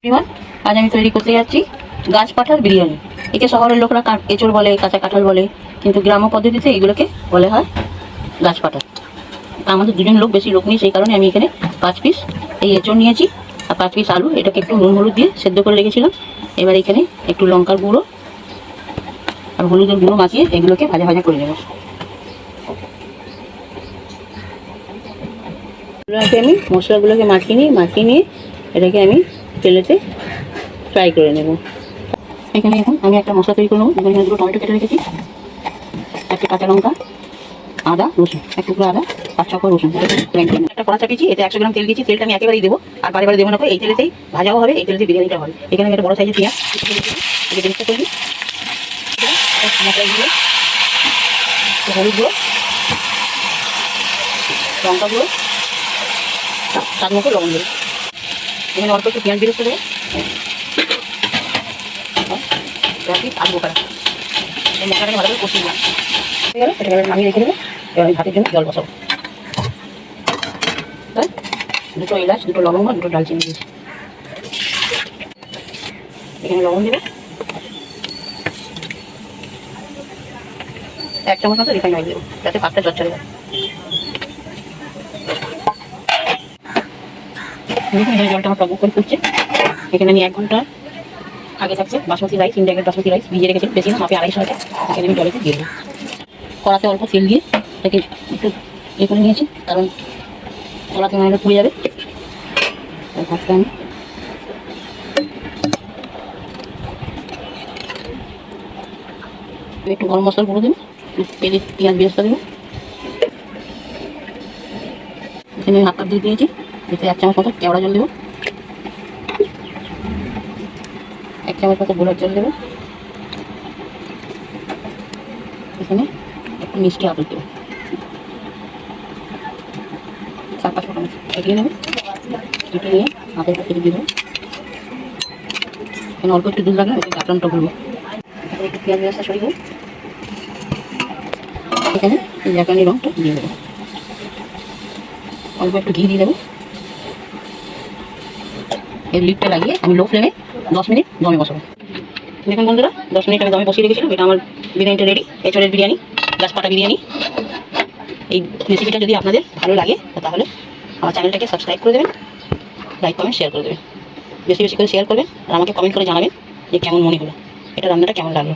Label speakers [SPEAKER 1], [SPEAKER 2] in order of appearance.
[SPEAKER 1] এবার আজ আমি তৈরি করতে যাচ্ছি গাছ পাঠার বিরিয়ানি। একে শহরের লোকরা এঁচড় বলে, কাঁচা কাঁঠাল বলে, কিন্তু গ্রাম্য পদ্ধতিতে এগুলোকে বলে হয় গাছ পাঠা। আমাদের দুজন লোক, বেশি লোক নেই, সেই কারণে আমি এখানে 5 পিস এই এঁচড় নিয়েছি আর 5 পিস আলু। এটাকে একটু নুন হলুদ দিয়ে সেদ্ধ করে রেখেছিলাম। এবার এখানে একটু লঙ্কার গুঁড়ো আর হলুদের গুঁড়ো মাখিয়ে এগুলোকে ভাজা ভাজা করে নেব। আমি মশলাগুলোকে মাখিয়ে নিয়ে এটাকে আমি তেলেতে ফ্রাই করে নেব। এখানে এখন আমি একটা মশলা তৈরি করে নেবো। এখানে দুটো টমেটো কেটে রেখেছি, একটা কাঁচা লঙ্কা, আদা রসুন, এক টুকরো আদা, 5-6 কোয়া রসুন। একটা কড়া চাপিয়েছি, এতে 100 গ্রাম তেল দিয়েছি। তেলটা আমি একেবারেই দেবো, আর বারে দেবো না। এই তেলেতেই ভাজাও হবে, এই তেলেতে বিরিয়ানিটা হবে। এখানে আমি একটা বড় সাইজের পেঁয়াজ জিনিসটা করে নিই। মশলা দিয়ে হলুদ গুঁড়ো, লঙ্কা গুঁড়ো, স্বাদ মতো লবণ দেবো। এখানে অল্প একটু পেঁয়াজ বেরেস্তা দেবো, আলু করা এই মশলাটাকে ভালো করে কষিয়ে দিলাম। হয়ে গেল, এটাকে নামিয়ে রেখে দেবো। এবার আমি ভাতের জন্য জল বসাবো। দুটো এলাচ, দুটো লবঙ্গ, দুটো ডালচিনি দিয়েছি। এখানে লবণ দেবো, 1 চামচ মতো রিফাইন্ড অয়েল দেবো, যাতে ভাতটা চচ্চড়ে যায়। এখানে জলটা আমার টক করে ফুটছে। এখানে আমি 1 ঘন্টা আগে থাকছে basmati rice, Indian basmati rice ভিজিয়ে রেখেছি, বেশি না, মাপে 250 আছে। এখানে আমি জলেতে দিয়ে দেবো। কড়াতে অল্প তেল দিয়ে এটাকে একটু করে নিয়েছি, কারণ কড়াতে নাহলে পুড়ে যাবে। ভাতটা আমি একটু গরম মশলার গুঁড়ো দেবো, পেঁয়াজ বেরেস্তা দেবো। এখানে 1/2 কাপ দুধ দিয়েছি, এতে 1 চামচ মতো কেওড়া জল দেবো, 1 চামচ মতো গোলাপ জল দেবো। এখানে একটু মিষ্টি আদর দেবো, 4-5 ফোঁটা এগিয়ে নেবো। দুটো নিয়ে হাতের কাছে দিয়ে দেবো। এখানে অল্প একটু দুধ লাগবে, ওই কাটনটা ভরবো। একটু পেঁয়াজ বেরেস্তা সরিয়ে দেবো। এখানে জাফরানি রঙটা দিয়ে দেবো, অল্প একটু ঘি দিয়ে দেবো। এর লিডটা লাগিয়ে আমি লো ফ্লেমে 10 মিনিট দমে বসাবো। দেখুন বন্ধুরা, 10 মিনিট আমি দমে বসিয়ে রেখেছিলাম। এটা আমার বিরিয়ানিটা রেডি, এঁচড়ের বিরিয়ানি, গাছ পাটা বিরিয়ানি। এই রেসিপিটা যদি আপনাদের ভালো লাগে তাহলে আমার চ্যানেলটাকে সাবস্ক্রাইব করে দেবেন, লাইক কমেন্ট শেয়ার করে দেবেন। বেশি বেশি করে শেয়ার করবেন আর আমাকে কমেন্ট করে জানাবেন যে কেমন মনে হলো, এটা রান্নাটা কেমন লাগলো।